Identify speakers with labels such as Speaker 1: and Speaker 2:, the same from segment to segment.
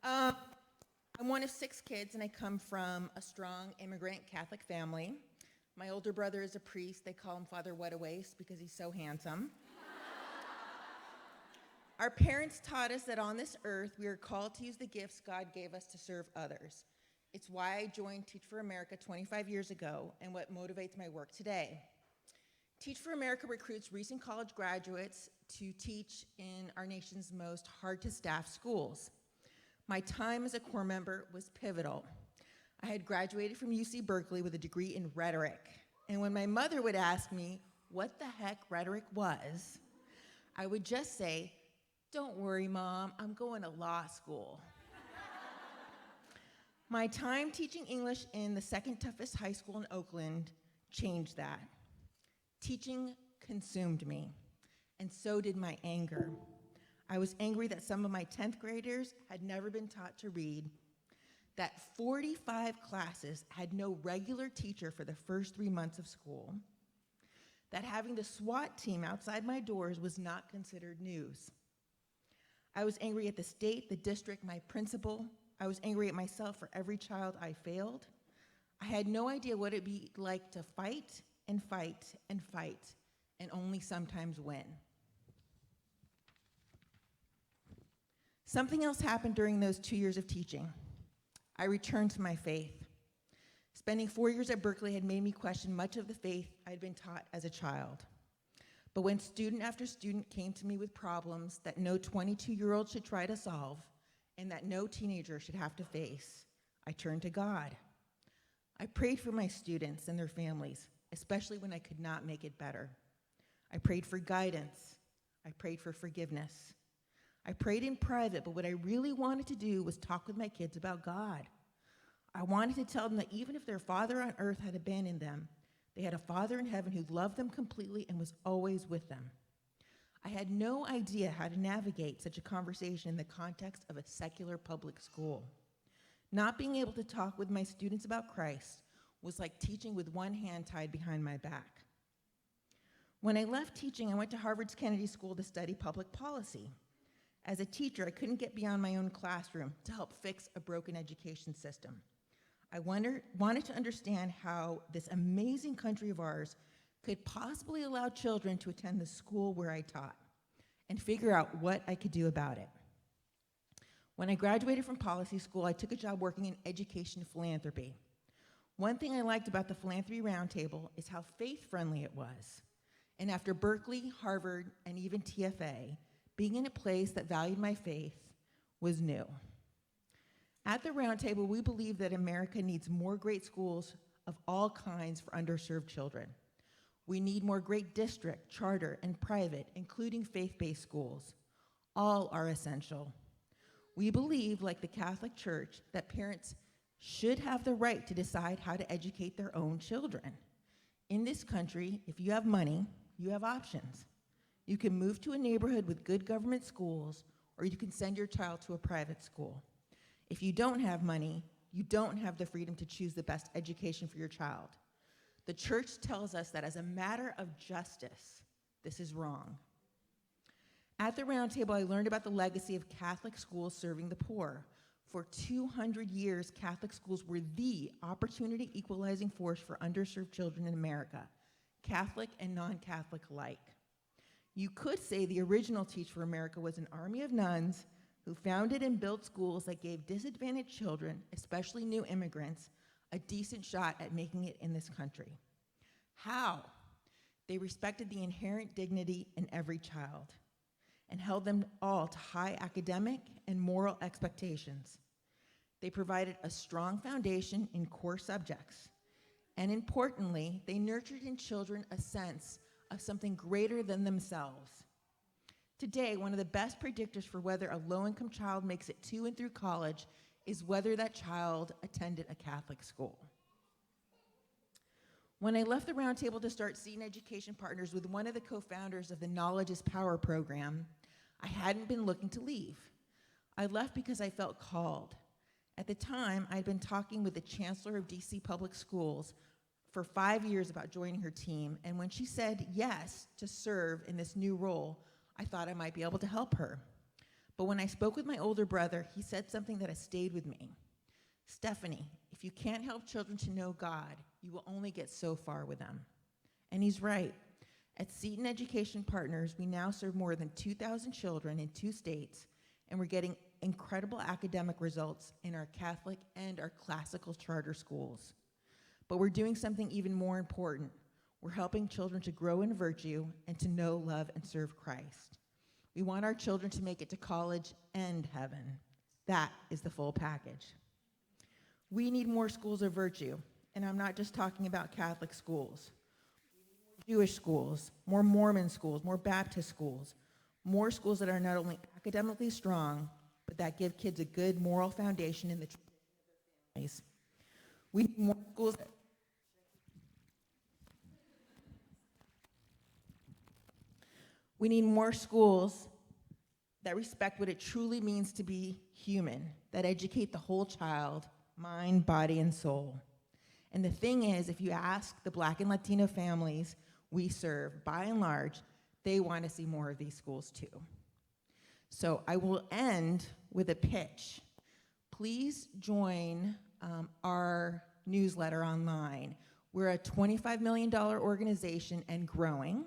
Speaker 1: Um, I'm one of 6 kids, and I come from a strong immigrant Catholic family. My older brother is a priest. They call him Father What-A-Waste because he's so handsome. Our parents taught us that on this earth, we are called to use the gifts God gave us to serve others. It's why I joined Teach for America 25 years ago and what motivates my work today. Teach for America recruits recent college graduates to teach in our nation's most hard-to-staff schools. My time as a corps member was pivotal. I had graduated from UC Berkeley with a degree in rhetoric, and when my mother would ask me what the heck rhetoric was, I would just say, "Don't worry, Mom, I'm going to law school." My time teaching English in the second toughest high school in Oakland changed that. Teaching consumed me, and so did my anger. I was angry that some of my 10th graders had never been taught to read, that 45 classes had no regular teacher for the first 3 months of school, that having the SWAT team outside my doors was not considered news. I was angry at the state, the district, my principal. I was angry at myself for every child I failed. I had no idea what it'd be like to fight and fight and fight and only sometimes win. Something else happened during those 2 years of teaching. I returned to my faith. Spending 4 years at Berkeley had made me question much of the faith I'd been taught as a child. But when student after student came to me with problems that no 22-year-old should try to solve and that no teenager should have to face, I turned to God. I prayed for my students and their families, especially when I could not make it better. I prayed for guidance. I prayed for forgiveness. I prayed in private, but what I really wanted to do was talk with my kids about God. I wanted to tell them that even if their father on earth had abandoned them, they had a Father in heaven who loved them completely and was always with them. I had no idea how to navigate such a conversation in the context of a secular public school. Not being able to talk with my students about Christ was like teaching with one hand tied behind my back. When I left teaching, I went to Harvard's Kennedy School to study public policy. As a teacher, I couldn't get beyond my own classroom to help fix a broken education system. I wanted to understand how this amazing country of ours could possibly allow children to attend the school where I taught and figure out what I could do about it. When I graduated from policy school, I took a job working in education philanthropy. One thing I liked about the Philanthropy Roundtable is how faith-friendly it was. And after Berkeley, Harvard, and even TFA, being in a place that valued my faith was new. At the Roundtable, we believe that America needs more great schools of all kinds for underserved children. We need more great district, charter, and private, including faith-based schools. All are essential. We believe, like the Catholic Church, that parents should have the right to decide how to educate their own children. In this country, if you have money, you have options. You can move to a neighborhood with good government schools, or you can send your child to a private school. If you don't have money, you don't have the freedom to choose the best education for your child. The church tells us that as a matter of justice, this is wrong. At the Roundtable, I learned about the legacy of Catholic schools serving the poor. For 200 years, Catholic schools were the opportunity equalizing force for underserved children in America, Catholic and non-Catholic alike. You could say the original Teach for America was an army of nuns who founded and built schools that gave disadvantaged children, especially new immigrants, a decent shot at making it in this country. How? They respected the inherent dignity in every child and held them all to high academic and moral expectations. They provided a strong foundation in core subjects. And importantly, they nurtured in children a sense of something greater than themselves. Today, one of the best predictors for whether a low-income child makes it to and through college is whether that child attended a Catholic school. When I left the Roundtable to start Seton Education Partners with one of the co-founders of the Knowledge is Power program, I hadn't been looking to leave. I left because I felt called. At the time, I'd been talking with the Chancellor of DC Public Schools for 5 years about joining her team, and when she said yes to serve in this new role, I thought I might be able to help her. But when I spoke with my older brother, he said something that has stayed with me. Stephanie, if you can't help children to know God, you will only get so far with them. And he's right. At Seton Education Partners, we now serve more than 2,000 children in 2 states, and we're getting incredible academic results in our Catholic and our classical charter schools. But we're doing something even more important. We're helping children to grow in virtue and to know, love, and serve Christ. We want our children to make it to college and heaven. That is the full package. We need more schools of virtue, and I'm not just talking about Catholic schools. Jewish schools, more Mormon schools, more Baptist schools, more schools that are not only academically strong, but that give kids a good moral foundation in the tradition of their families. We need more schools that We need more schools that respect what it truly means to be human, that educate the whole child, mind, body, and soul. And the thing is, if you ask the Black and Latino families we serve, by and large, they want to see more of these schools too. So I will end with a pitch. Please join our newsletter online. We're a $25 million organization and growing.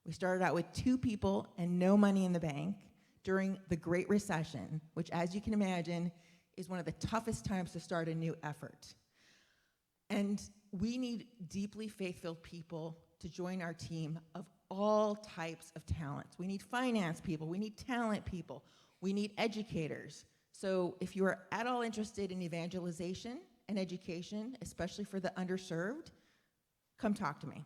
Speaker 1: We started out with 2 people and no money in the bank during the Great Recession, which, as you can imagine, is one of the toughest times to start a new effort. And we need deeply faith-filled people to join our team of all types of talents. We need finance people, we need talent people, we need educators. So if you are at all interested in evangelization and education, especially for the underserved, come talk to me.